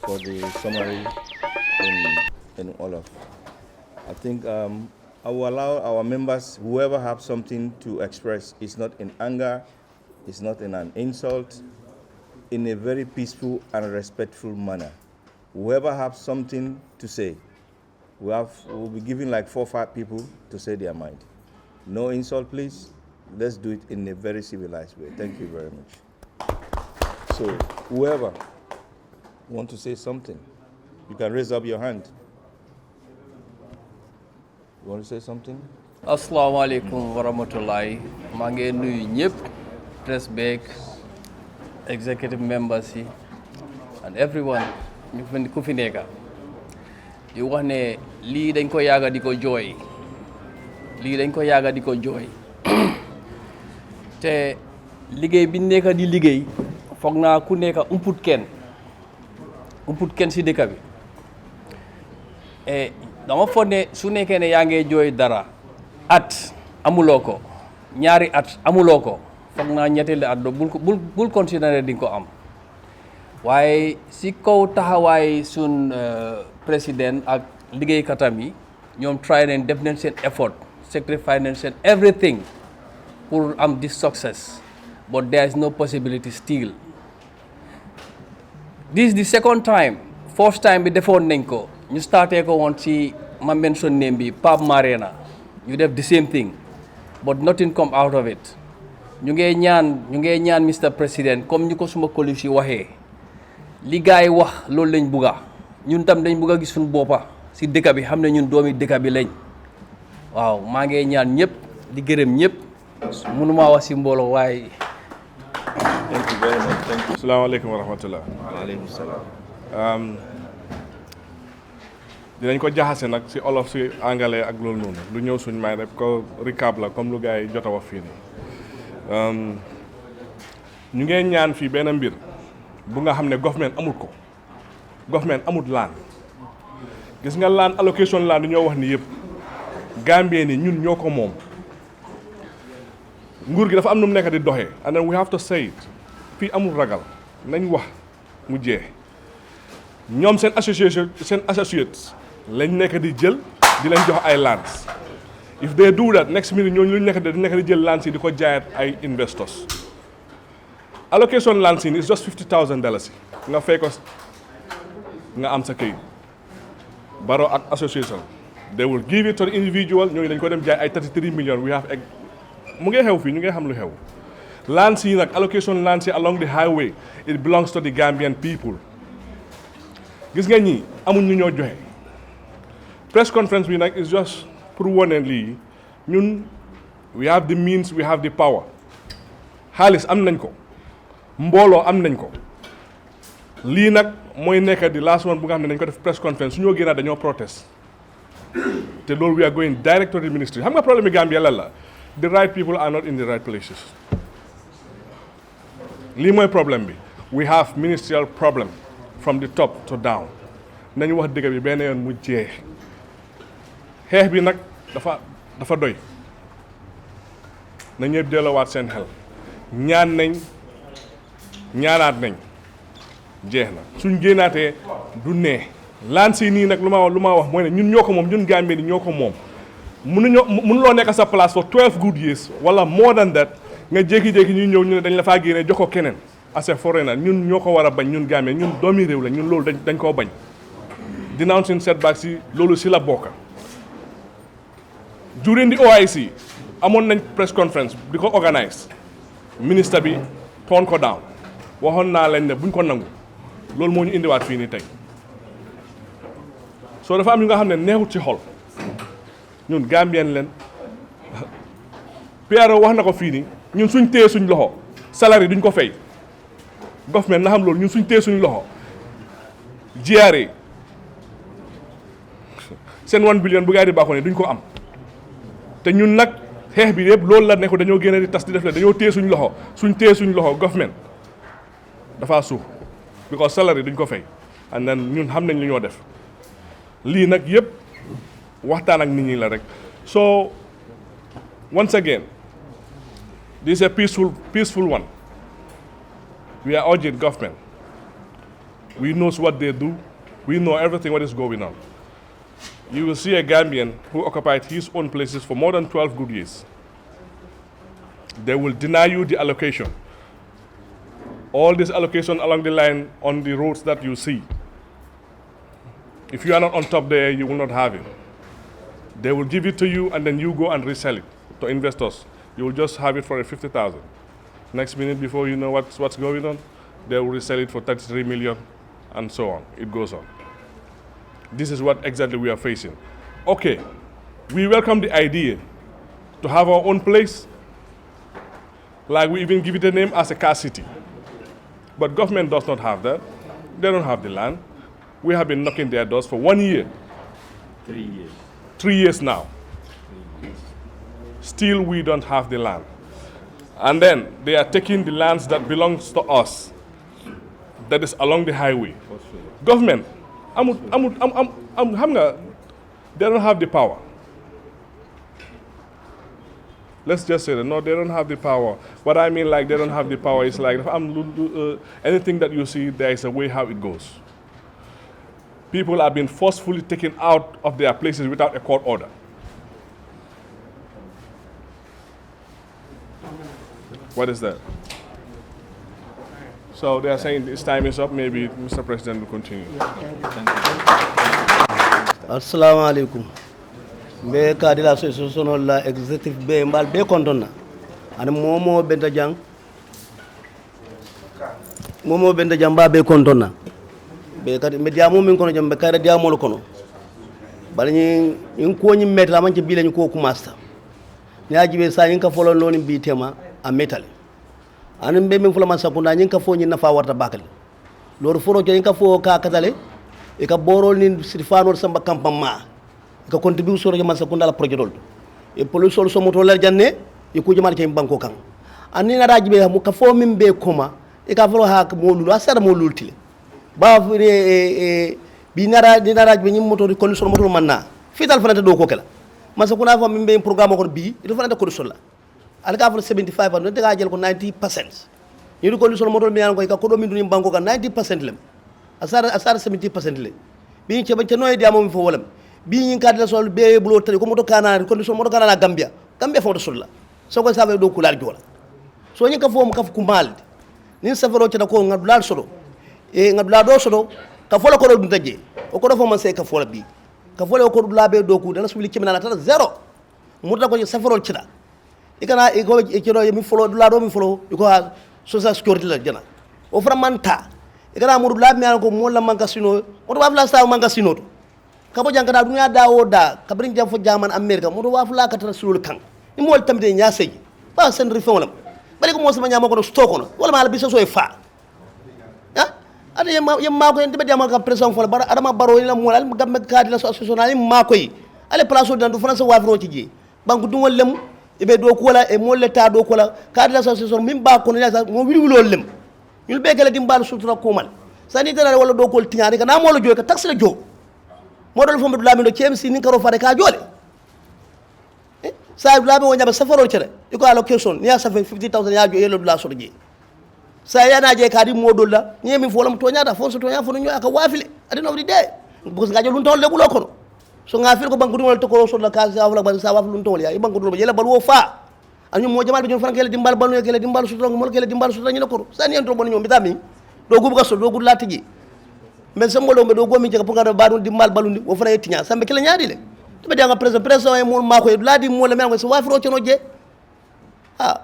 for the summary in Olaf. I think I will allow our members, whoever have something to express, it's not in anger, it's not in an insult, in a very peaceful and respectful manner. Whoever have something to say, we'll be giving like 4 or 5 people to say their mind. No insult, please. Let's do it in a very civilized way. Thank you very much. So, whoever want to say something, you can raise up your hand. You want to say something? Assalamu alaikum wa rahmatullahi. maa ngi nuyu ñëpp press beeg executive members yi and everyone ñu fi ku fi nekk di wax ne lii dañ ko yàgga di ko jooy te liggéey bi nekk di liggéey foog naa ku nekk umput kenn si dëkk bi dama foog ne su nekkee ne yaa ngi jooy dara at amuloo ko ñaari at amuloo ko foog naa ñetteeli at bul considérer di nga ko am waaye si kaw taxawaay sun président ak liggéeykatam yi ñoom try nañ def nañ seen effort sacrifice nañ seen everything pour am this success but there is no possibility still. This is the second time. First time bi defoon nañ ko ñu starté ko woon ci ma mention name bi Pape Marena ñu def the same thing but nothing come out of it. ñu ngee ñaan Mr President comme ñu ko suma collègue yi waxee li gaay wax loolu lañ bugga ñun tam dañ bugg a gis suñu boppa si dëkk bi xam ne ñun doomi dëkk bi lañ waaw maa ngi ñaan ñëpp di gërëm ñëpp mënuma wax si mbooloo waaye. Thank you very much. Thank you. Assalamu alaikum wa rahmatullah. Wa alaikum salam. Dinañ ko jaxase nag si olof si anglais ak loolu noonu lu ñëw suñ may rek ko recap la comme lu gars yi jot a wax fii nii ñu ngeen ñaan fii benn mbir bu nga xam ne government amut laan gis nga laan allocation laan du ñoo wax ni yëpp Gambie ni ñun ñoo ko moom nguur gi dafa am nu mu nekk di doxee and then we have to say it fii amul ragal nañ wax mu jeex ñoom seen associates lañ nekk di jël di leen jox ay lands if they do that next minute ñooñu lu nekk di jël lands yi di ko jaayat ay investors allocation lands yi is just $50,000 nga fay ko nga am sa këyit Barrow ak association they will give it to the individual ñooñu dañ ko dem jaay ay 33 million we have mu ngi xew fii ñu ngi xam lu xew lands yi nag allocation lands yi along the highway it belongs to the Gambian people gis nga ñi amuñ ñu ñoo joxe press conference bi nag is just pour wane lii ñun we have the means we have the power xaalis am nañ ko mbooloo am nañ ko lii nag mooy nekk di last one bu nga xam ne dañ ko def press conference su ñoo génnaat dañoo protest te loolu we are going direct to the ministry xam nga problème bi Gambia lan la the right people are not in the right places lii mooy problème bi we have ministerial problem from the top to down nañu wax dëgg bi benn yoon mu jeex xeex bi nag dafa doy na ñëpp delloowaat seen xel ñaanaat nañ jeex na suñ génnaatee du nee laan si nii nag lu ma wax mooy ne ñun ñoo ko moom ñun Gambie ni ñoo ko moom mënuloo nekk sa place for 12 good years wala more than that nga jékki-jékki ñuy ñëw ñu ne dañ la faa génne jox ko keneen as a foreigner ñun ñoo ko war a bañ ñun Gambie ñun doomi réew la ñun loolu dañ koo bañ denouncing setback si loolu si la bokk during the OIC amoon nañ press conference di ko organise ministre bi toon ko down waxoon naa leen ne buñ ko nangu loolu moo ñu indiwaat fii nii tey soo dafa am ñu nga xam ne neexut ci xol ñun Gambien leen PRO wax na ko fii nii ñun suñ téye suñ loxo salaire duñ ko fay government na xam loolu ñun suñ téye suñ loxo GRA seen 1 billion bu gaa di baaxoo ne duñ ko am te ñun nag xeex bi yëpp loolu la ne ko dañoo génne di tas di def le dañoo téye suñ loxo government dafa suuf because salary duñ ko fay and then ñun xam nañ li ñoo def lii nag yëpp waxtaan ak nit ñi la rek so once again this is a peaceful one we are urging government We know what they do. We know everything what is going on. You will see a Gambian who occupied his own places for more than 12 good years. They will deny you the allocation. All this allocation along the line on the roads that you see. If you are not on top there, you will not have it. They will give it to you and then you go and resell it to investors. You will just have it for a 50,000. Next minute, before you know what's going on, they will resell it for 33 million and so on. It goes on. This is what exactly we are facing. Okay, we welcome the idea to have our own place. Like we even give it a name as a car city. But government does not have that. They don't have the land. We have been knocking their doors for 1 year. 3 years. 3 years now. Still we don't have the land. And then they are taking the lands that belongs to us, that is along the highway. Government, they don't have the power. Let's just say that, no, they don't have the power. What I mean, like, they don't have the power is like, anything that you see, there is a way how it goes. People are being forcefully taken out of their places without a court order. What is that? So they are saying this time is up, maybe Mr. President will continue. Assalamu alaikum. Be kadila association la executive be mbal be kontonna an momo benta jang ba be kontonna be kadi me diamo min kono jam be kayra diamo lo kono bari ni ko nyi metla man ci bi lañ ko kumasta ni ajibe sa yin ka folo noni bi tema a metal an be min fula man sakunda nyin ka fo nyi nafa warta bakal lor foro yin ka fo ka katale e ka borol ni sirfanor samba campement ka contribution ke man sakunda la projet dol e police sol so moto la janne e ku jamal ke banko kan anni na raji be mu ka fo min be koma e ka folo ha mo lulu asara mo lultile ba bi nara di nara be nyim moto condition moto manna fital fanata do ko kala man sakunda fo min be programme ko bi do fanata condition la al ka fo 75 and daga jël ko 90% ni do condition moto mi yan ko ka ko do min du banko kan 90% lem asara 70% le bi ci ba ci noy diamo mi fo wolam bi ñi kadla sol be bulo tali ko moto kana condition moto kana Gambia fo sulla so ko sabe do kulal jola so ñi ka fo mu ka ku mal ni safaro ci da ko ngadulal solo e ngadula do solo ka fo la ko do dajje o ko do fo man se ka fo la bi ka fo la ko do labe do ku dala subli ci minala ta zero mu da ko safaro ci da e kana e ko e ci do mi folo dula do mi folo e ko social security la jana o framanta e kana mu labe mi ko mo la mangasino mo do wafla sa mangasino to kabo jangada dunya dawo da kabrin jam fo jaman america mo do wafla ka tan sulul kan ni mol tamde nya sey ba sen rifon lam bari ko mo sama nyama ko do sto kono wala mala biso so e fa ha ada yamma ko en dibe diamal ka pression fo bara adama baro ni la mo al gamme kadi la association ali ma koy ale place do france wafro ci ji banku dum wol lem e be do ko wala e mo le ta do ko la kadi la association min ba ko ni la mo wi wulol lem ñu be gele dimbal sutura ko mal sanitaire wala do ko tiñani ka na mo la joy ka taxi la joy modol fo mbedu lamido KMC ni karo fare ka jole sa lami wo nyaba safaro cere iko allocation ni ya safe 50000 ya jo yelo dula so je sa ya na je kadi modol la ni mi fo lam to nyaata fo so to nya fo no aka wafile adino of the day because ngajo lun tol le bulo kono so nga fil ko bangu dum to ko so la ka sa wala ba sa waf lun tol ya bangu dum yela bal wo fa anyu mo jamal be jon frankele dimbal bal no kele dimbal so to mo kele dimbal so to nyina ko sa ni en to bon nyom bitami do gubu ka so do gud latiji mais sambolo mbe do gomi jega pour ngada badun di mal balundi wo fana yetinya sambe kala nyaadi le to be danga president e mo mako ladi mo le men ko so wafro ci no je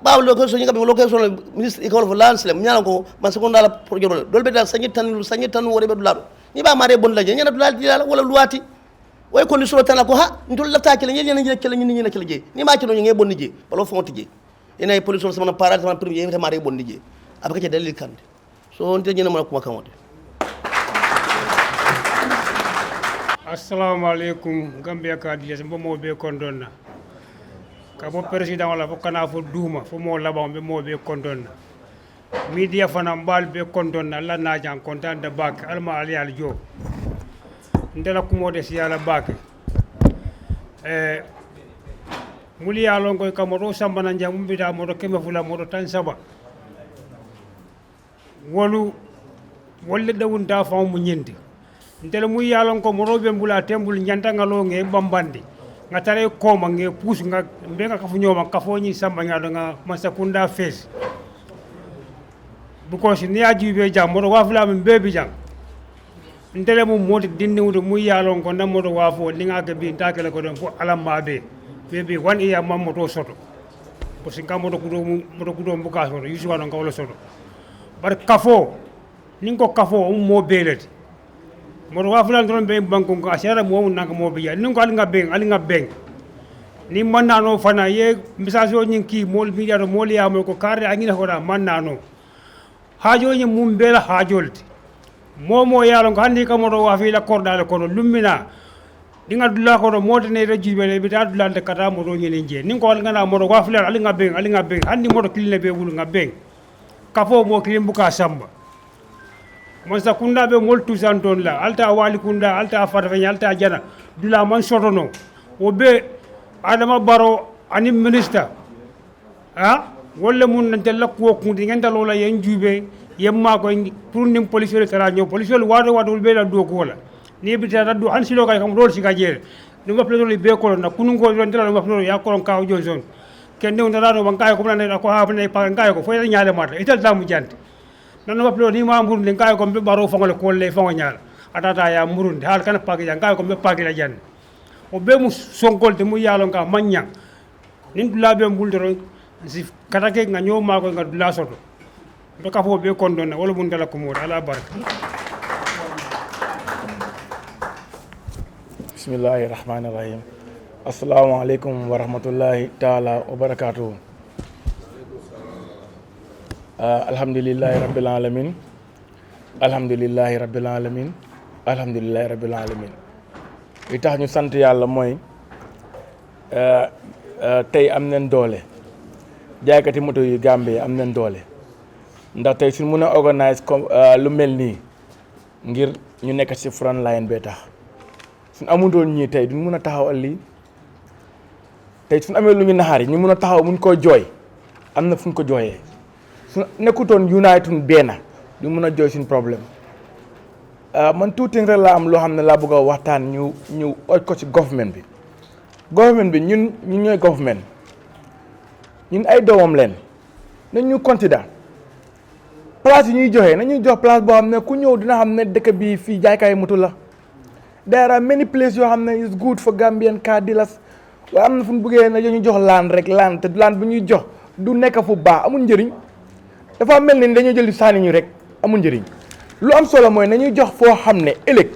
baaw lo ko so nyinga be lo ko so ministre école fo lance le nyala ko man seconda la pour joro dol be dal sanyi tan wori be dulado ni ba mare bon la je nyana dulal dilala wala luwati way ko ni so tan ko ha ndul la taaki le nyena nyena kala nyina nyina kala je ni ma ci no ngi bon je balo fonti je ina e police sama parade sama premier yete mare bon je abaka ci dalil kande so on te nyina ma ko kamote. Assalamu alaikum Gambia ka diles mbo be kondonna ka bo president wala fo kana fo duma fo mo labam be mo be kondonna media fana mbal be kondonna la na jan kontan de bak alma ali al jo ndela kumo de siala bak muli ya longo ka mo sambana njam mbida mo do keme fula mo do tan saba wolu wolle dawunta faw mu ñenti ntele mu yalon ko morobe mbula tembul nyanta ngalo nge bambandi nga tare koma nge pus nga mbenga kafu nyoma kafo ñi samba ñado nga masakunda fes because ni ajibe jam moto wafula min bebi jang ntele mu moti dinni wuto mu yalon ko ndam moto wafo ni nga ke bi ntakele ko don fo alamma be bebi wan iya mam moto soto ko sin kam moto kudo mbuka soto yusu wano ngawlo soto bar kafo ningo kafo mo beleti moto wafula ndron be banko ko asara mo nanga mo be ya ningo ali nga beng ni mannano fana ye message o nyinki mol media do mol ya mo ko kare angina hoda mannano hajo nyi mum bela hajolti momo yalon ko handi kam moto wafila kordale kono lummina dinga dula ko do modene rejibe le bi dula de kata moto nyene nje ningo al ngana moto wafila ali nga beng handi moto kiline be wul nga beng kafo mo kilim buka samba man sa kunda be mol tusan ton la alta wali kunda alta farfa alta jana dula man sotono o be adama baro ani minister wala mun nante lakko ko ngenda lola yen jube yemma ko pour nim police le tara ñoo police le wado be la do ko wala ni bi tara do han silo kay kam rol si gajere ni ma pledo be ko na kunu ko don tara ma flo ya ko ka johnson ken ne ndara do ban kay ko na ko ha ne pa kay ko fo ya nyaale mata ital damu jante nan ma pledo ni ma mbur ni kay ko be baro fongale ko le fongo nyaala atata ya murundi hal kana pa ga kay ko be pa ga jande o be mu sonkol te mu yalon ka manyang nin dula be mbuldoro si katake nga ñoo ma ko nga dula soto do ka fo be kondona wala mun dala ko mo ala baraka bismillahir rahmanir rahim assalamu alaikum wa rahmatullahi ta'ala wa barakatuh alhamdulillahi rabbil alamin alhamdulillahi rabbil alamin alhamdulillahi rabbil alamin li tax ñu sant yàlla mooy tey am nañ doole jaaykati moto yu Gambie am nañ doole ndax tey suñ mën a organise comme lu mel nii ngir ñu nekk ci front line bee tax suñ amutoon ñii tey duñ mën a taxawal lii tey suñ amee lu ñu naxaar yi ñu mën a taxaw mun koo jooy am na fu ñu ko jooyee su nekkutoon united benn du mën a jooy suñ problème man tuuti rek laa am loo xam ne laa bëgg a waxtaan ñu oj ko ci government bi ñun ñooy government ñun ay doomam leen nañ ñu consider place yi ñuy joxe nañuy jox place boo xam ne ku ñëw dina xam ne dëkk bi fii jaaykaay moto la there are many places yoo xam ne is good for Gambian car dealers waaye am na fu ñu bëggee ne ñu jox laan rek laan te laan bu ñuy jox du nekk fu baax amul njëriñ dafa mel ni dañoo jël sànni ñu rek amul njëriñ lu am solo mooy nañuy jox foo xam ne ëllëg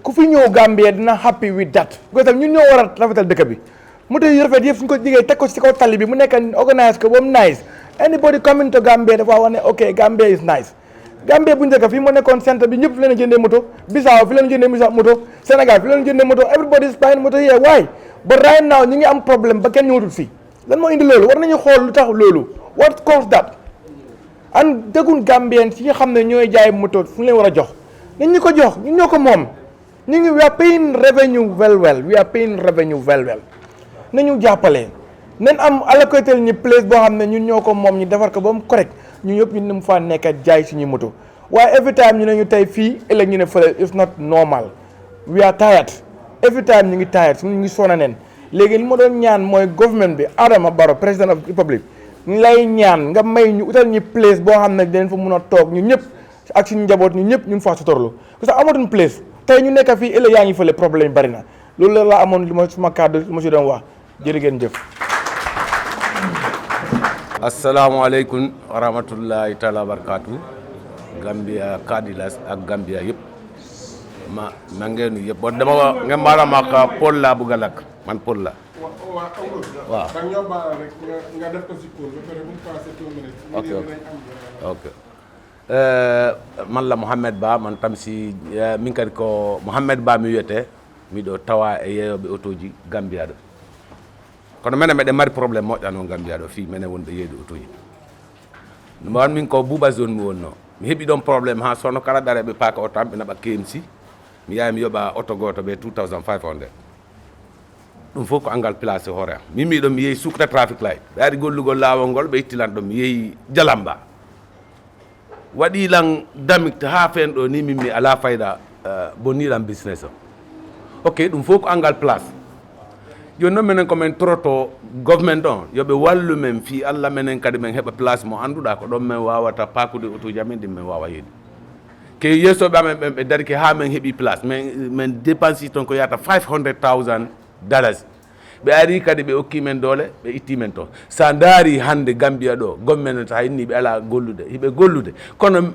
ku fi ñëw Gambia dina happy with that because tam ñun ñoo war a rafetal dëkk bi moto yu rafet yëpp suñ ko jigee teg ko ci kaw tali bi mu nekk organise ko ba mu nice anybody coming to Gambia dafa wax ne ok Gambia is nice Gambia bu njëkk fii moo nekkoon centre bi ñëpp fi leen jëndee moto Bissau fi leen jëndee moto Sénégal fi leen jëndee moto everybody is buying moto here why but right now ñu ngi am problème ba kenn ñëwatul fii lan moo indi loolu war nañu xool lu tax loolu what caused that and dëggun Gambien si nga xam ne ñooy jaay moto fu ñu leen war a jox nañ ñu ko jox ñun ñoo ko moom ñu ngi we are paying revenue well nañu jàppale nañ am allocaté ñu place boo xam ne ñun ñoo ko moom ñu defar ko ba mu correct ñu ñëpp ñu mu faa nekk jaay suñu moto waaye every time ñu ne ñu tey fii ëllëg ñu ne fële it's not normal we are tired every time ñu ngi tired ñu ngi sona neen léegi li ma doon ñaan mooy government bi Adama Barrow président of the Republic ñu lay ñaan nga may ñu utal ñu place boo xam ne dañ fa mun a toog ñun ñëpp ak suñu njaboot ñun ñëpp ñun faa sutorlu parce que amatuñ place tey ñu nekk fii ëllëg yaa ngi fële problème yi bari na loolu la laa amoon li ma suma kàddu li ma si doon wax jërë ngeen jëf. asalaamaaleykum wa rahmatullahi taala wa barakaatu Gambia Kadilas ak Gambia yëpp ma ngeen yëpp bon dama wax ngeen mbaala ma ka Paul laa bëgg a lakk man Paul la waaw nga def ko si Paul ba pare bu mu passé 2 minutes ok man la Mohamed Ba man tam si min kadi ko Mohamed Ba mi wiyete miɗo tawa e yeeyoɓe auto ji Gambia ɗo kono minen meɗen mari probléme moƴƴano Gambia ɗo fi minen wonɓe yeeyde auto ji ɗum wan min ko Bouba zone mi wonno mi heeɓi ɗon probléme ha sono kala ɗareɓe paaka auto am ɓe naɓa KMC mi yaha mi yoɓa auto goto ɓe 2500 ɗum fof ko angal placé hoore am min miɗon mi yeehi sukta trafic light ɓe ari gollugol laawol ngol ɓe ittilan ɗon mi yeehi Jalamba waɗi lan damit ha fen ɗo ni min mi ala fayda boniran business o ok ɗum fof ko angal place joni noon minen komin toroto government on yoɓe wallu men fi allah menen kadi min heɓa place mo annduɗa ko ɗon min wawata pakude auto amin ɗin min wawa heedi ke yeesoɓe amen ɓen ɓe darike ha min heeɓi place min dépensi toon ko yata $500,000 ɓe ari kadi ɓe okki men doole ɓe itti men toon sa daari hande Gambia ɗo gommene ta inni ɓe ala gollude hiɓe gollude kono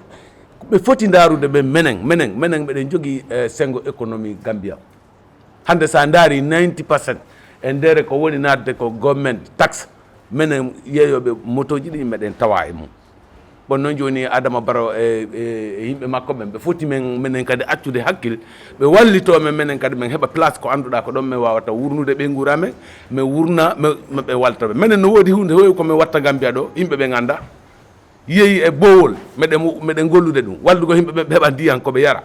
ɓe foti darude ɓe menen ɓeɗen jogui sengo économie Gambia hande sa daari 90% e nder ko woni nadde ko government taxe menen yeeyoɓe motoji ɗi meɗen tawa e mum bon noon joni Adama Barrow e yimɓe makko ɓen ɓe foti menen kadi accude hakkille ɓe wallitomen menen kadi min heɓa place ko annduɗa ko ɗon min wawata wurnude ɓe guuramen mi wurna ɓe waltoɓe menen no woodi hunde heewi komin watta Gambia ɗo yimɓe ɓe ganda yeeyi e bowol meɗen gollude ɗum wallugo yimɓe ɓe heɓa ndiyan koɓe yara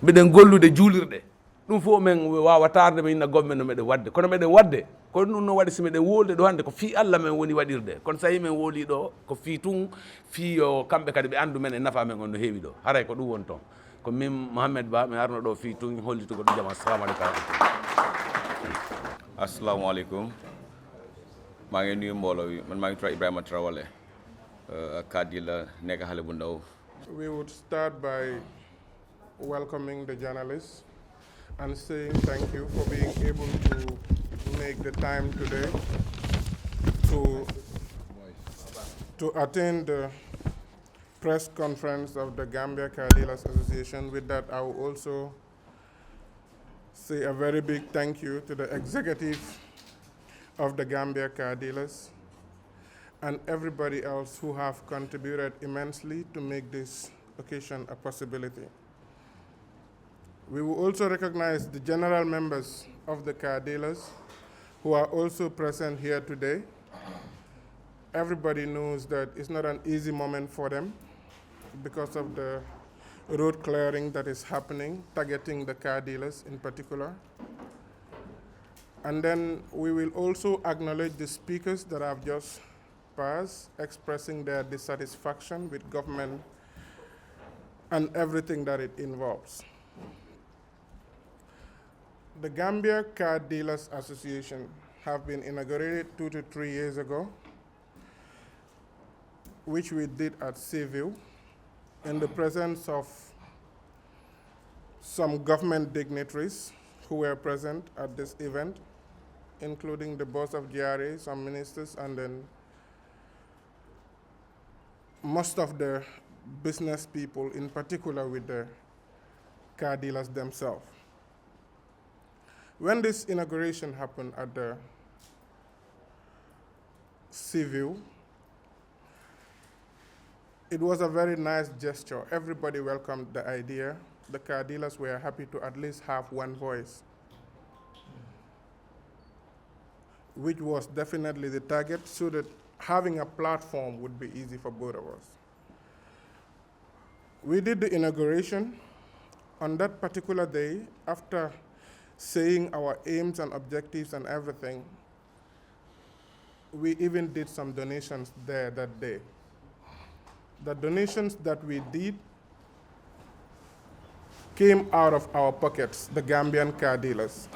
meɗen gollude juulirɗe ɗum fof men wawa tarde min inna government no meɗen wadde kono meɗen wadde ko ɗum no waɗi so meɗen wolde ɗo hannde ko fii Allah men woni waɗirde kono so tawi men wooli ɗo ko fii tun fii yo kamɓe kadi ɓe anndu men e nafa men on no heewi ɗo haray ko ɗum woni toon ko min Mouhamed Ba mi arno ɗo fii tun hollitugo ɗum jam assalamu aleykum assalamu aleykum maa ngi nuyu mbooloo wi man maa ngi tudd Ibrahima Traoré kaddi la nekk xale bu ndaw. We would start by welcoming the journalists and saying thank you for being able to make the time today to attend the press conference of the Gambia Car Dealers Association. With that, I will also say a very big thank you to the executive of the Gambia Car Dealers and everybody else who have contributed immensely to make this occasion a possibility. We will also recognize the general members of the car dealers who are also present here today. Everybody knows that it's not an easy moment for them because of the road clearing that is happening, targeting the car dealers in particular. And then we will also acknowledge the speakers that have just passed, expressing their dissatisfaction with government and everything that it involves. The Gambia Car Dealers Association have been inaugurated 2 to 3 years ago, which we did at Seaview in the presence of some government dignitaries who were present at this event, including the boss of GRA, some ministers, and then most of the business people, in particular with the car dealers themselves. When this inauguration happened at the Seaview, it was a very nice gesture. Everybody welcomed the idea. The car dealers were happy to at least have one voice, which was definitely the target, so that having a platform would be easy for both of us. We did the inauguration. On that particular day, after saying our aims and objectives and everything, we even did some donations there that day. The donations that we did came out of our pockets, the Gambian car dealers.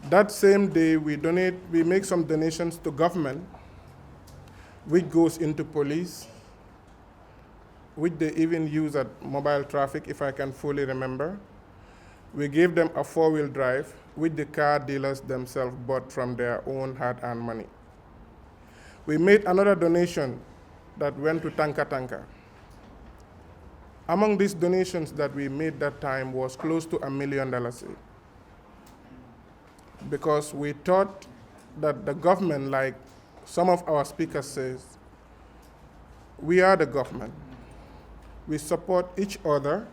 That same day, we make some donations to government, which goes into police, which they even use at mobile traffic, if I can fully remember. We gave them a 4-wheel drive, which the car dealers themselves bought from their own hard-earned money. We made another donation that went to Tanka Tanka. Among these donations that we made that time was close to $1 million, because we thought that the government, like some of our speakers says, we are the government. We support each other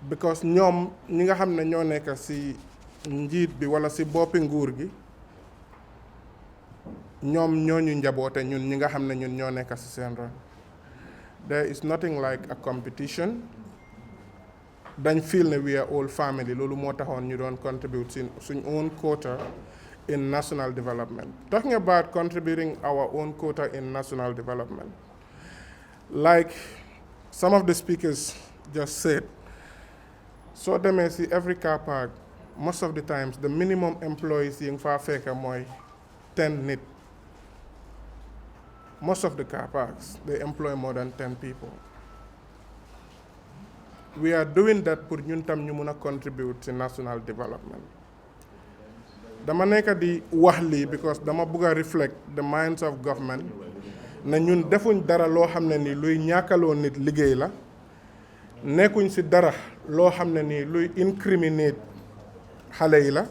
because ñoom ñi nga xam ne ñoo nekk si njiit bi wala si boppi nguur gi ñoom ñoo ñu njaboote ñun ñi nga xam ne ñun ñoo nekk si seen ron. There is nothing like a competition. Dañ feel ne we are all family. Loolu moo taxoon ñu doon contribute suñ own quota in national development. Talking about contributing our own quota in national development, Like some of the speakers just said, so demee si every car park, most of the times the minimum employees yi nga faa fekk mooy 10 nit. Most of the car parks, they employ more than 10 people. We are doing that pour ñun tam ñu mun a contribute to national development. Dama nekk di wax lii because dama bëgg a reflect the minds of government na ñun defuñ dara loo xam ne ni luy ñàkkaloo nit liggéey la, nekkuñ si dara loo xam ne ni luy incriminate xale yi la.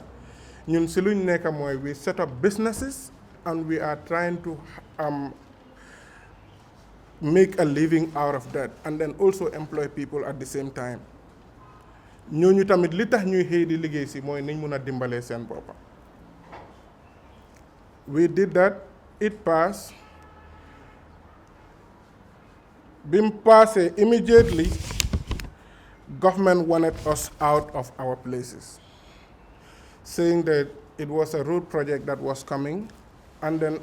Ñun si luñ nekk mooy we set up businesses and we are trying to make a living out of that and then also employ people at the same time. Ñooñu tamit li tax ñuy xëy di liggéey si mooy niñ mun a dimbalee seen boppa. We did that, it passed. Bim passé immediately, government wanted us out of our places, saying that it was a road project that was coming, and then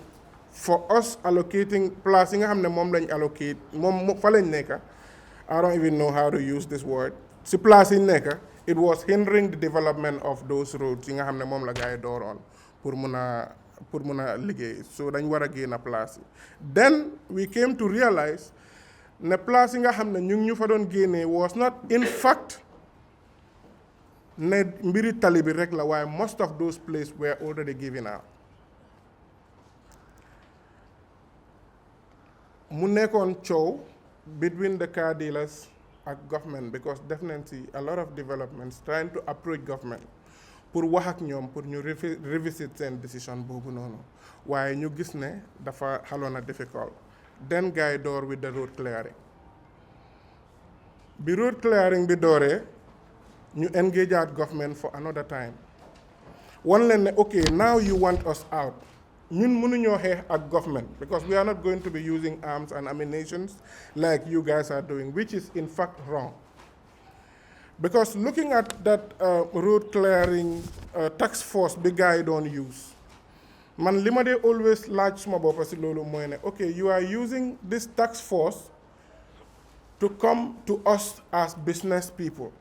for us allocating place nga xamne mom lañ allocate mom fa lañ nekk, I don't even know how to use this word. Si place yi nekk, it was hindering the development of those roads yi nga xamne mom la gaay dooroon pour mun a liggéey. So dañ war a génn place yi. Then we came to realize ne place yi nga xam ne ñu fa doon génnee was not in fact ne mbiri tali bi rek la, waaye most of those places were already given out. Mu nekkoon coow between the car dealers and government because definitely a lot of developments trying to approach government pour wax ak ñoom pour ñu revisit seen décision boobu noonu, waaye ñu gis ne dafa xaloon a difficult. Then guy door with the road clearing. Bi road clearing bi dooree ñu engage at government for another time. One leen ne okay, now you want us out. Ñun mënuñoo xeex ak government because we are not going to be using arms and ammunitions like you guys are doing, which is in fact wrong. Because looking at that road clearing task force bi guy don't use, man li ma dee always laaj suma boppa si loolu mooy ne okay, you are using this task force to come to us as business people.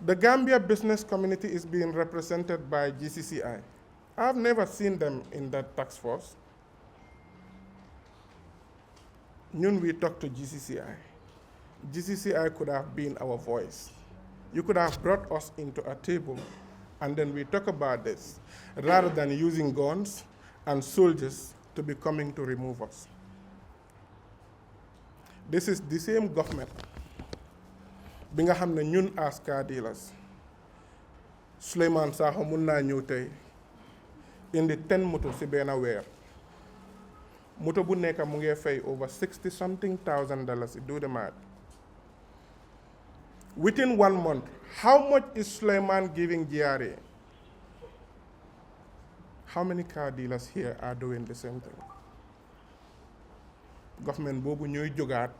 The Gambia business community is being represented by GCCI. I've never seen them in that task force. Ñun we talk to GCCI. GCCI could have been our voice. You could have brought us into a table and then we talk about this rather than using guns and soldiers to be coming to remove us. This is the same government bi nga xam ne ñun as car dealers Souleymane Sakho mun naa ñëw tey indi 10 moto si benn weer. Moto bu nekk mu ngi fay over $60-something thousand. Do the math. Within 1 month, how much is Souleymane giving GRA? How many car dealers here are doing the same thing? Government boobu ñooy jógaat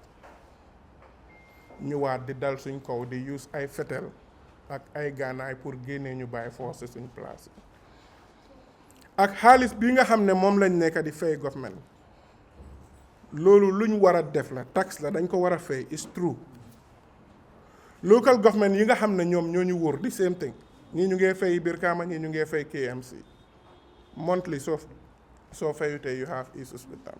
ñëwaat di dal suñ kaw di use ay fetel ak ay gaanaay pour génnee ñu bàyyi force suñ place yi. Ak xaalis bi nga xam ne moom lañ nekk di fay government loolu luñ war a def la, tax la, dañ ko war a fay, is true. Local government yi nga xam ne ñoom ñoo ñu wóor the same thing, ñii ñu ngee fay Birkama, ñii ñu ngee fay KMC monthly. So fayutee you have issues with them.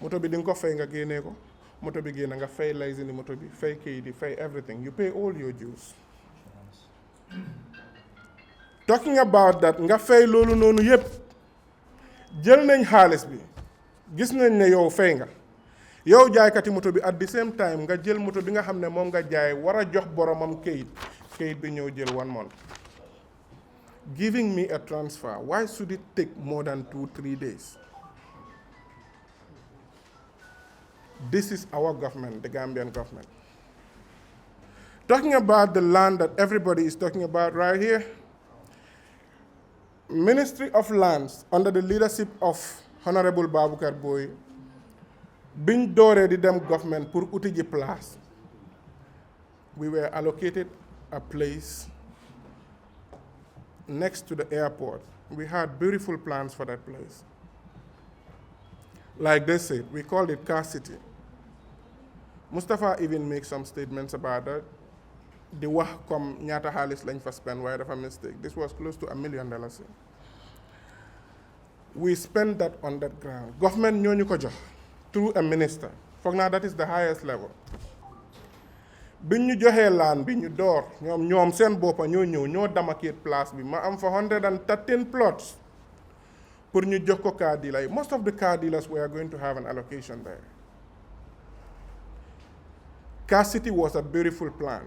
Moto bi di nga ko fay nga génnee ko, moto bi génn nga fay licence moto bi, fay kayit yi, fay everything, you pay all your dues. Talking about that, nga fay loolu noonu yépp, jël nañ xaalis bi, gis nañ ne yow fay nga, yow jaaykati moto bi at the same time nga jël moto bi nga xam ne moom nga jaay war a jox boromam kayit bi ñëw jël 1 month. Giving me a transfer, why should it take more than 2-3 days? This is our government, the Gambian government. Talking about the land that everybody is talking about right here, Ministry of Lands under the leadership of Honorable Baboucarr Boye, biñ dooree di dem government pour uti ji place, we were allocated a place next to the airport. We had beautiful plans for that place. Like they said, we called it Car City. Mustafa even makes some statements about that. The wax comme ñaata xaalis lañ fa spend waaye dafa mistake. This was close to $1 million. We spent that on that ground. Government ñoo ñu ko jox through a minister. Foog naa that is the highest level. Biñ ñu joxee laan bi ñu door ñoom seen boppa ñoo ñëw ñoo demarcate place bi ma am fa 113 plots pour ñu jox ko car dealer. Most of the car dealers were going to have an allocation there. Car City was a beautiful plan.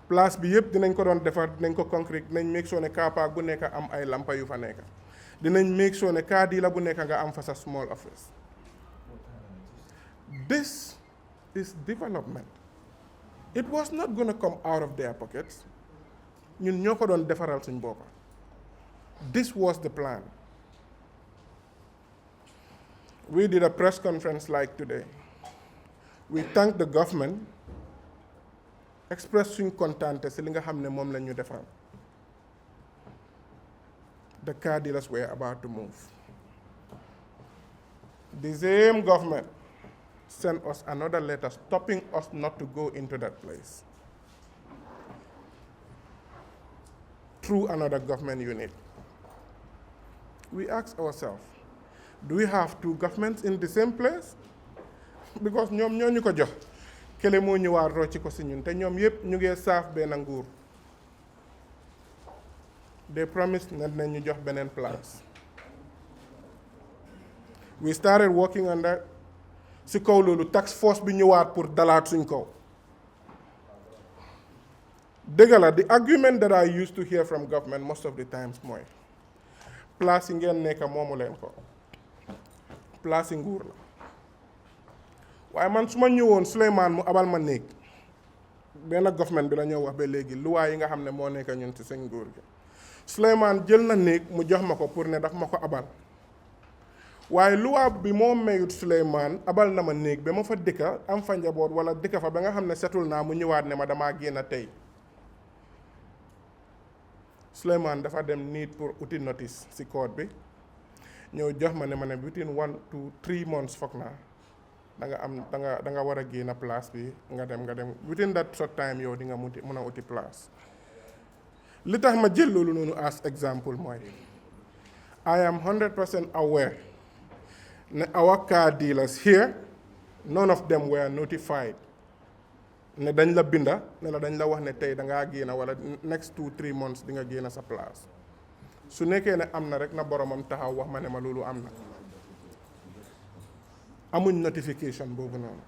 Place bi yëpp dinañ ko doon defar dinañ ko concrete dinañ make sure ne car park bu nekk am ay lampa yu fa nekk dinañ make sure ne car dealer bu nekk nga am fa sa small office. This is development. It was not going to come out of their pockets. ñun ñoo ko doon defaral suñ boppa. This was the plan. We did a press conference like today. We thank the government, express suñ kontante si li nga xam ne moom la ñu defal. The car dealers were about to move. The same government sent us another letter stopping us not to go into that place through another government unit. We asked ourselves, do we have two governments in the same place? Because ñoom ñoo ñu ko jox kele moo ñëwaat rocci ko si ñun te ñoom yëpp ñu ngi saaf benn nguur. They promised ne dinañ ñu jox beneen place. We started working on that. Si kaw loolu tax force bi ñëwaat pour dalaat suñ kaw. Dëgg la, the argument that I used to hear from government most of the times mooy place yi ngeen nekk moomu leen ko place yi nguur la. waaye man su ma ñëwoon Souleymane mu abal ma néeg benn government bi la ñëw wax ba léegi luwaa yi nga xam ne moo nekk ñun ci seen nguur gi Souleymane jël na néeg mu jox ma ko pour ne daf ma ko abal waaye luwaa bi moo mayut Souleymane abal na ma néeg ba ma fa dëkka am fa njaboot wala dëkka fa ba nga xam ne setul naa mu ñëwaat ne ma damaa génn tey Souleymane dafa dem need pour uti notice ci code bi ñëw jox ma ne within 1 to 3 months foog naa da nga war a génn place bi nga dem within that short time yow di nga mun a uti place. Li tax ma jël loolu noonu as example mooy I am 100% aware ne our car dealers here none of them were notified ne dañ la binda ne la dañ la wax ne tey da ngaa génn wala next 2-3 months di nga génn sa place su nekkee ne am na rek na boromam taxaw wax ma ne ma loolu am na. amuñ notification boobu noonu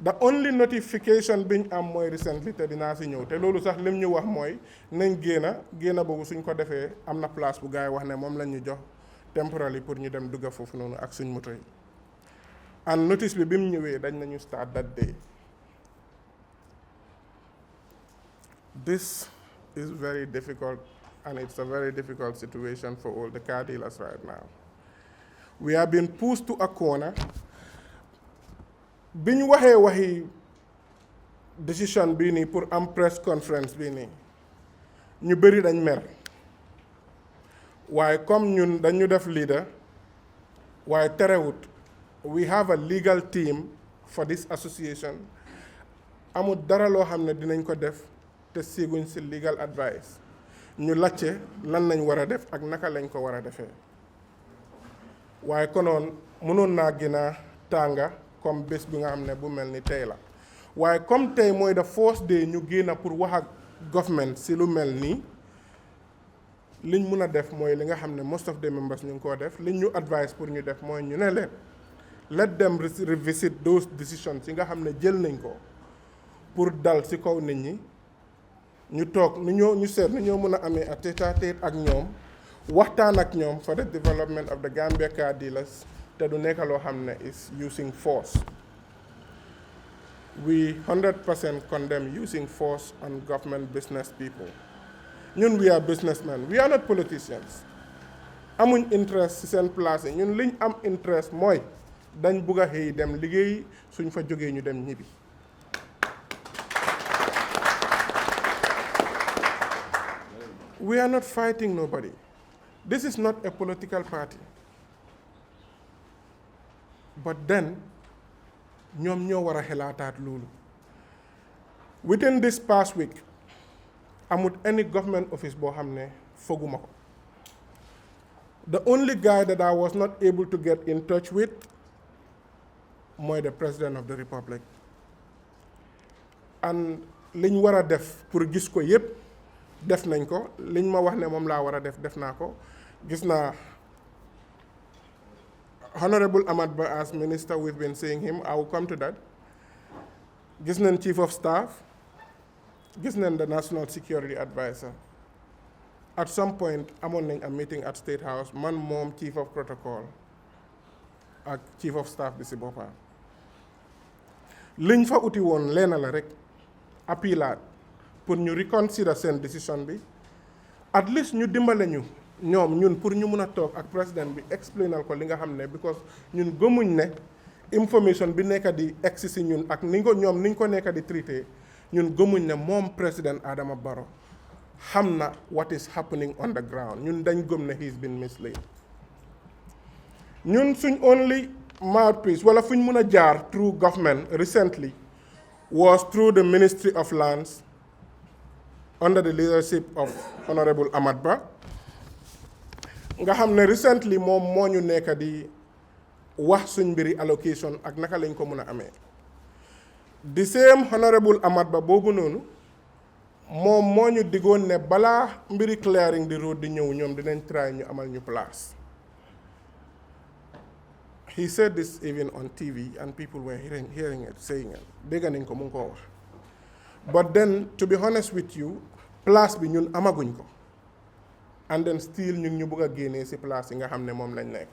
the only notification biñ am mooy recently te dinaa si ñëw te loolu sax lim ñu wax mooy nañ génn boobu suñ ko defee am na place bu gars yi wax ne moom lañ ñu jox temporarily pour ñu dem dugga foofu noonu ak suñ moto yi and notice bi mu ñëwee dañ nañu start that day. This is very difficult and it's a very difficult situation for all the car dealers right now. We have been pushed to a corner. Biñ waxi decision bii nii pour am press conference bii nii ñu bëri dañ mer waaye comme ñun dañu def leader waaye terewut we have a legal team for this association amul dara loo xam ne dinañ ko def te siguñ si legal advice ñu lacce lan lañ war a def ak naka lañ ko war a defee waaye konoon mënoon naa gën a tànga comme bés bi nga xam ne bu mel ni tey la waaye comme tey mooy the first day ñu génn pour wax ak government si lu mel nii liñ mun a def mooy li nga xam ne most of the members ñu ngi koo def liñ ñu advice pour ñu def mooy ñu ne leen let them revisit those decisions yi nga xam ne jël nañ ko pour dal si kaw nit ñi ñu toog ñu seet ni ñoo mën a amee a tête-à-tête ak ñoom waxtaan ak ñoom for the development of the Gambia car dealers te du nekk loo xam ne is using force. We 100% condemn using force on government business people. ñun we are businessmen, we are not politicians. amuñ interest ci seen place ñun liñ am interest mooy dañ bugg a xëy dem liggéey suñ fa jógee ñu dem ñibbi. We are not fighting nobody. This is not a political party. but then ñoom ñoo war a xelaataat loolu. Within this past week amut any government office boo xam ne foguma ko. The only guy that I was not able to get in touch with mooy the President of the Republic. And liñ war a def pour gis ko yépp def nañ ko, liñ ma wax ne moom laa war a def naa ko. Gis naa Honorable Ahmad Ba as minister, we've been seeing him. I will come to that. Gis nañ Chief of Staff, gis nañ the National Security Advisor. At some point amoon nañ a meeting at State House, man moom Chief of Protocol ak Chief of Staff bi si boppam. Liñ fa uti woon leena la rek appealaat pour ñu reconsider seen décision bi, at least ñu dimbale ñu ñun pour ñu mun a toog ak président bi explainal ko li nga xam ne, because ñun gëmuñ ne information bi nekk di egsi si ñun ak niñ ko nekk di traité, ñun gëmuñ ne moom président Adama Barrow xam na what is happening on the ground. Ñun dañ gëm ne he's been misled. Ñun suñ only mouthpiece wala fuñ mun a jaar through government recently was through the Ministry of Lands under the leadership of Honorable Ahmad Ba. Nga xam ne recently moom moo ñu nekk di wax suñ mbiri allocation ak naka lañ ko mun a amee. The same Honorable Ahmad Ba boobu noonu moom moo ñu diggoon ne balaa mbiri clearing the road di ñëw ñoom dinañ try ñu amal ñu place. He said this even on TV and people were hearing it, saying it. Dégg nañ ko mu ngi koo wax. But then, to be honest with you, place bi ñun amaguñ ko. And then still ñun ñu bëgg a génnee si place yi nga xam ne moom lañ nekk.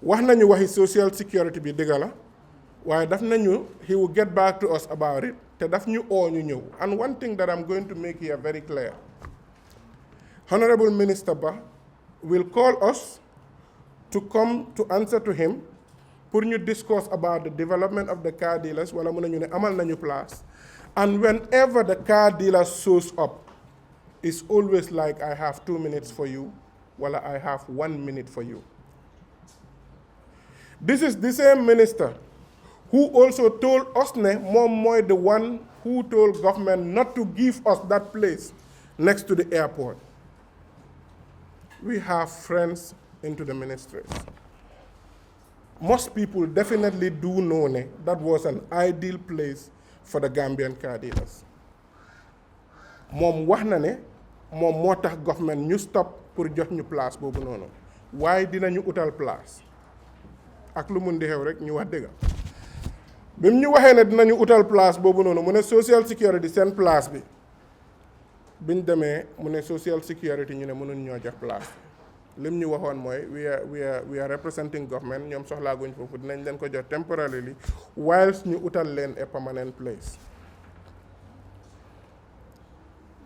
Wax nañu waxi social security bi dëgg la, waaye daf nañu he will get back to us about it, te daf ñu oo ñu ñëw. And one thing that I'm going to make here very clear, Honorable Minister Ba will call us to come to answer to him pour ñu discuss about the development of the car dealers, wala mun nañu ne amal nañu place. And whenever the car dealer shows up, it's always like, I have 2 minutes for you, wala I have 1 minute for you. This is the same minister who also told us ne moom mooy the one who told government not to give us that place next to the airport. We have friends into the ministries. Most people definitely do know ne that was an ideal place for the Gambian car dealers. Moom wax na ne moom moo tax government ñu stop pour jox ñu place boobu noonu, waaye dinañu utal place ak lu mun di xew rek ñu wax dëgg. bi mu ñu waxee ne dinañu utal place boobu noonu mu ne social security seen place bi biñ demee mu ne social security ñu ne mënuñ ñoo jox place. Lim ñu waxoon mooy we are representing government, ñoom soxlaaguñ foofu, dinañ leen ko jox temporarily whilst ñu utal leen a permanent place.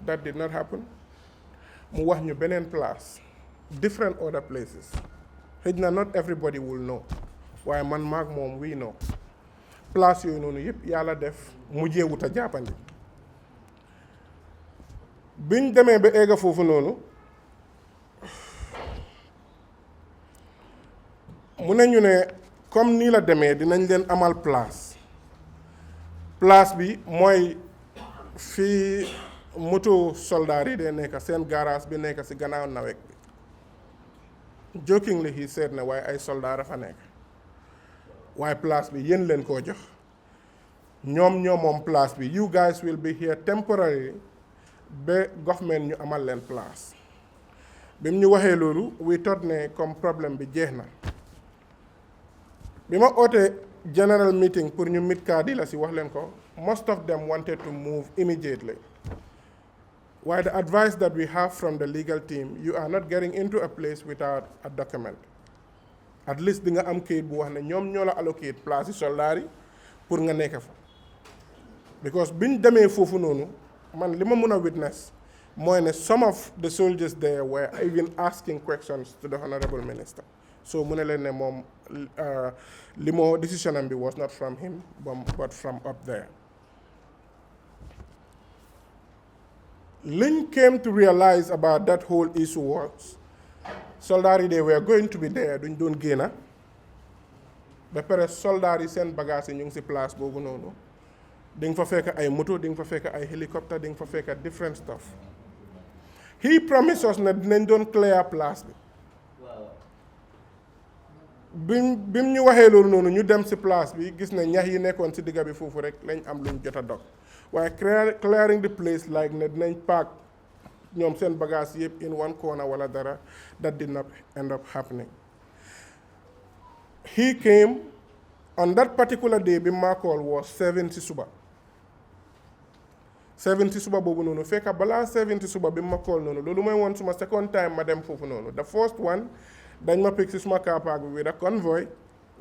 That did not happen. Mu wax ñu beneen place, different other places. Xëj na not everybody will know, waaye man maag moom we know. Place yooyu noonu yëpp yàlla def mujjee wut a jàppandi. Biñ demee ba egga foofu noonu, mu ne ñu ne comme nii la demee dinañ leen amal place. Place bi mooy fii moto soldaar yi dee nekk seen garage bi nekk si gannaaw nawek bi. Jokingly he said ne waaye ay soldaar a fa nekk. Waaye place bi yéen leen koo jox. ñoom moom place bi. You guys will be here temporarily ba government ñu amal leen place. bi mu ñu waxee loolu we thought ne comme problème bi jeex na. bi ma ootee general meeting pour ñu meet car dealers si wax leen ko, most of them wanted to move immediately. While the advice that we have from the legal team, you are not getting into a place without a document. At least di nga am kayit bu wax ne ñoom ñoo la allocate place yi soldaar yi pour nga nekk fa. Because biñ demee foofu noonu man li ma mun a witness mooy ne some of the soldiers there were even asking questions to the honorable minister. So mu ne leen ne moom li moo decision am bi was not from him but from up there. Lynn came to realize about that whole issue was soldaar yi they were going to be there duñ doon génna ba pare soldats yi seen bagages yi ñu ngi si place boobu noonu di nga fa fekk ay moto di nga fa fekk ay hélicoptère di nga fa fekk different stuff. He promised us ne dinañ doon clear place bi bim ñu waxee loolu noonu ñu dem si place bi gis ne ñax yi nekkoon si digga bi foofu rek lañ am luñ jot a dog waaye clearing the place like ne dinañ pack ñoom seen bagage yëpp in one corner wala dara, that did not end up happening. He came on that particular day bi ma call was 7 si suba 7 si suba boobu noonu fekk balaa 7 si suba bi ma call noonu loolu mooy woon suma second time ma dem foofu noonu. The first one dañ ma pick si suma car park bi with a convoy.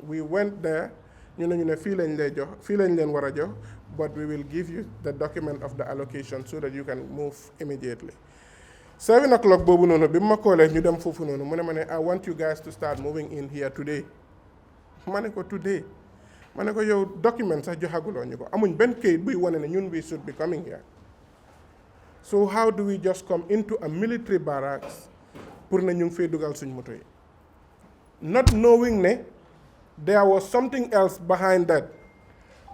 We went there ñu ne fii lañ lay jox fii lañ leen war a jox, but we will give you the document of the allocation so that you can move immediately. 7 o'clock boobu noonu bi ma callee ñu dem foofu noonu mu ne ma ne I want you guys to start moving in here today. ma ne ko today ma ne ko yow document sax joxaguloo ñu ko amuñ benn kayit buy wane ne ñun we should be coming here. So how do we just come into a military barracks pour ne ñu ngi fay dugal suñ moto yi, not knowing ne there was something else behind that.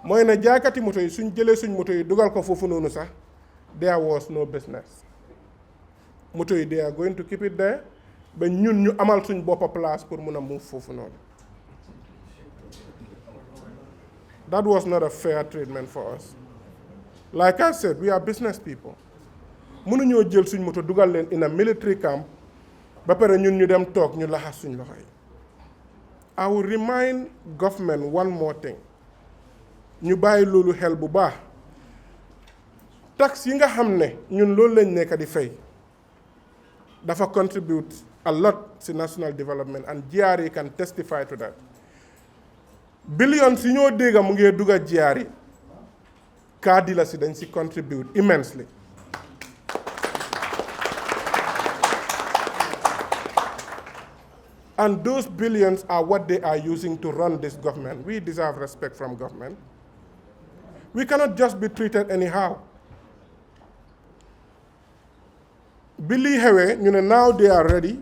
mooy ne jaaykati moto yi suñ jëlee suñ moto yi dugal ko foofu noonu sax there was no business. moto yi they are going to keep it there ba ñun ñu amal suñ boppa place pour mun a move foofu noonu. That was not a fair treatment for us. Like I said, we are business people. mënuñoo jël suñ moto dugal leen in a military camp ba pare ñun ñu dem toog ñu laxas suñ loxo yi. I will remind government one more thing. ñu bàyyi loolu xel bu baax. tax yi nga xam ne ñun loolu lañ nekk di fay dafa contribute a lot to national development, and GRA can testify to that. Billions yi ñoo dégg mu ngi dugga GRA car dealers yi dañ si contribute immensely. And those billions are what they are using to run this government. We deserve respect from government. We cannot just be treated anyhow. Billy Hewe, you know, now they are ready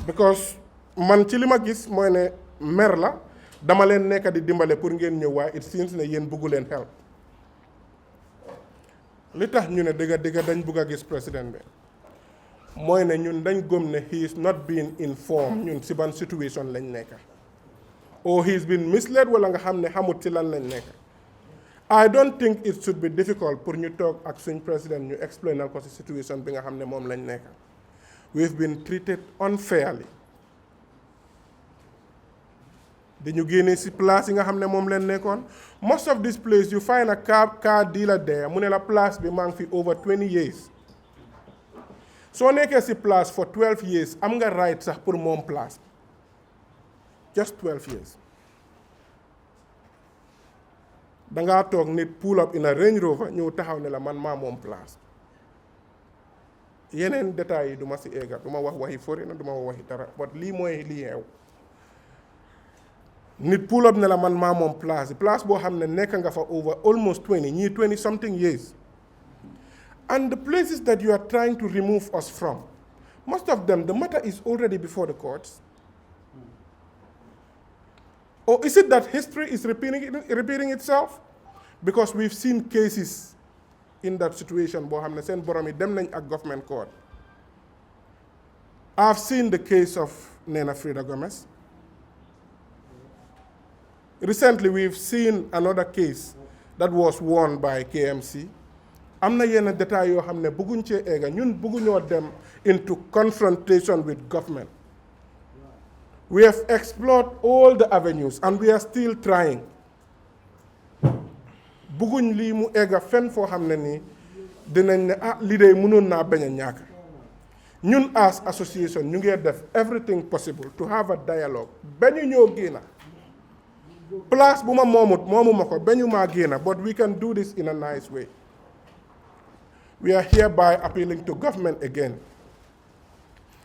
because man ci li ma gis mooy ne mer la dama leen nekk di dimbale pour ngeen ñëw waaye it seems ne yéen bëggu leen help. li tax ñu ne dëgga dañ bëgg a gis président bi mooy ne ñun dañ gëm ne he is not being informed ñun si ban situation lañ nekk, or he is been misled wala nga xam ne xamut ci lan lañ nekk. I don't think it should be difficult pour ñu toog ak suñ président ñu explainal ko si situation bi nga xam ne moom lañ nekk. We've been treated unfairly. dañu génne si place yi nga xam ne moom leen nekkoon. Most of this place you find a car dealer there mu ne la place bi maa ngi fi over 20 years. soo nekkee si place for 12 years am nga right sax pour moom place just 12 years. dangaa toog nit pull up in a Range Rover ñëw taxaw ne la man maa moom place. yeneen détails yi du ma si egga du ma wax waxi fori na du ma wax waxi dara but lii mooy lii xew. nit pull up ne la man maa moom place boo xam ne nekk nga fa over almost 20 ñii 20 something years. And the places that you are trying to remove us from, most of them, the matter is already before the courts. Or is it that history is repeating itself? Because we've seen cases in that situation, boo xam ne seen borom yi dem nañ ak government court. I've seen the case of Nena Frida Gomez. Recently, we've seen another case that was won by KMC. am na yenn détails yoo xam ne bëgguñ cee eega ñun bëgguñoo dem into confrontation with government. We have explored all the avenues and we are still trying. bëgguñ lii mu eega fenn foo xam ne nii dinañ ne lii de mënoon naa bañ a ñàkk. ñun as association ñu ngi def everything possible to have a dialogue ba ñu ñoo génna place bu ma moomuma ko ba ñu maa génna, but we can do this in a nice way. We are hereby appealing to government again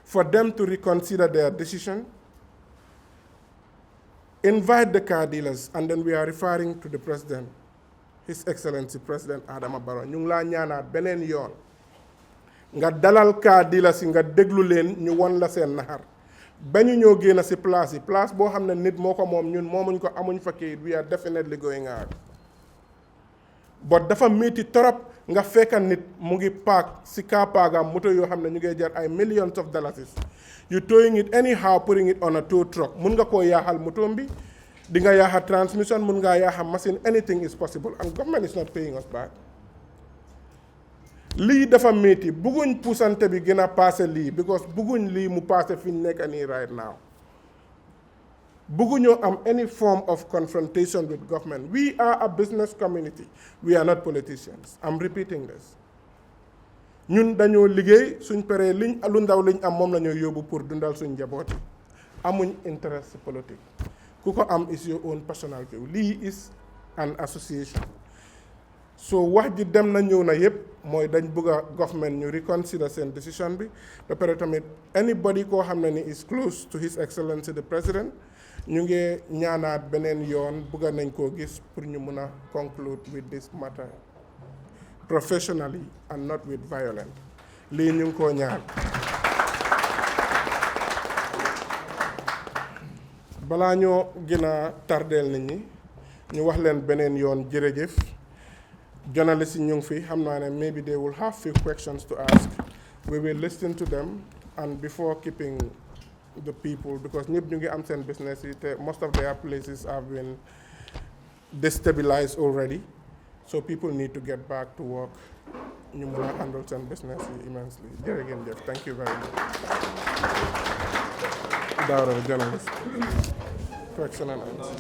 for them to reconsider their decision, invite the car dealers, and then we are referring to the President, His Excellency President Adama Barrow. Ñu ngi laa ñaanaat beneen yoon nga dalal car dealers yi nga déglu leen ñu won la seen naxar bañu ñoo génn si place yi place boo xam ne nit moo ko moom ñun moomuñ ko amuñ fa kayit we are definitely going out but dafa métti torop nga fekka nit mu ngi paak si car parkam moto yoo xam ne ñu ngi jar ay millions of dollars you towing it anyhow putting it on a tow truck mun nga koo yaaxal motoom bi di nga yaaxa transmission mun ngaa yaaxa machine anything is possible and government is not paying us back lii dafa métti bugguñ puusante bi gën a passé lii because bugguñ lii mu passé fi ñu nekk nii right now bugguñoo am any form of confrontation with government. We are a business community. We are not politicians. I'm repeating this. ñun dañoo liggéey suñ paree liñ lu ndaw liñ am moom la ñoo yóbbu pour dundal suñ njaboot yi amuñ interest politique ku ko am is your own personal view lii is an association so wax ji dem na ñëw na yëpp mooy dañ bëgg a government ñu reconsider seen décision bi ba pare tamit anybody koo xam ne ni is close to his excellency the president ñu ngi ñaanaat beneen yoon bëgg nañ koo gis pour ñu mun a conclude with this matter professionally and not with violence lii ñu ngi koo ñaan balaa ñoo gën a tardeel nit ñi ñu wax leen beneen yoon jërëjëf journalists yi ñu ngi fi xam naa ne maybe they will have few questions to ask we will listen to them and before keeping the people because ñëpp ñu ngi am seen business yi te most of their places have been destabilized already so people need to get back to work ñu mën a handle seen business yi immensely jërëjëf thank you very much Daura journalist question and answer